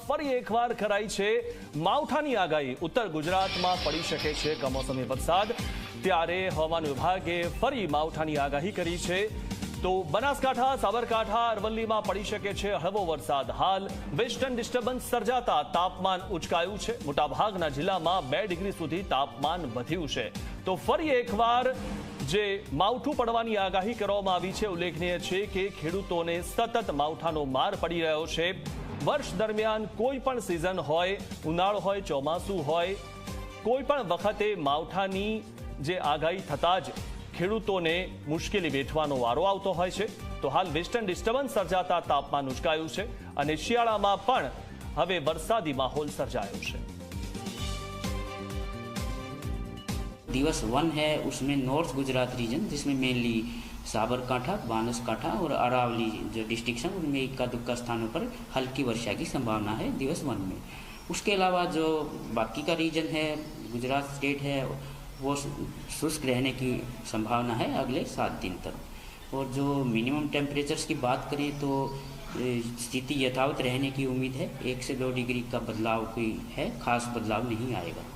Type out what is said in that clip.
ફરી એકવાર કરાઈ છે માવઠાની આગાહી। ઉત્તર ગુજરાતમાં પડી શકે છે કમોસમી વરસાદ, ત્યારે હવામાન વિભાગે ફરી માવઠાની આગાહી કરી છે। તો બનાસકાંઠા, સાબરકાંઠા, અરવલ્લીમાં પડી શકે છે હળવો વરસાદ। હાલ વેસ્ટર્ન ડિસ્ટર્બન્સ સર્જાતા તાપમાન ઉચકાયું છે। મોટાભાગના જિલ્લામાં 2 ડિગ્રી સુધી તાપમાન વધ્યું છે। તો ફરી એકવાર જે માવઠું પડવાની આગાહી કરવામાં આવી છે। ઉલ્લેખનીય છે કે ખેડૂતોને સતત માવઠાનો માર પડી રહ્યો છે। વર્ષ દરમિયાન કોઈ પણ સિઝન હોય, ઉનાળો હોય, ચોમાસું હોય, કોઈ પણ વખતે માવઠાની જે આગાહી થતાં જ ખેડૂતોને મુશ્કેલી વેઠવાનો વારો આવતો હોય છે। તો હાલ વેસ્ટર્ન ડિસ્ટર્બન્સ સર્જાતા તાપમાન ઉચકાયું છે અને શિયાળામાં પણ હવે વરસાદી માહોલ સર્જાયો છે। दिवस 1 है उसमें नॉर्थ गुजरात रीजन, जिसमें मेनली साबरकांठा, बनासकांठा और अरावली जो डिस्ट्रिक्ट हैं उनमें इक्का दुक्का स्थानों पर हल्की वर्षा की संभावना है दिवस 1 में। उसके अलावा जो बाकी का रीजन है, गुजरात स्टेट है, वो शुष्क रहने की संभावना है अगले 7 दिन तक। और जो मिनिमम टेम्परेचर्स की बात करें तो स्थिति यथावत रहने की उम्मीद है। 1 से 2 डिग्री का बदलाव कोई है, खास बदलाव नहीं आएगा।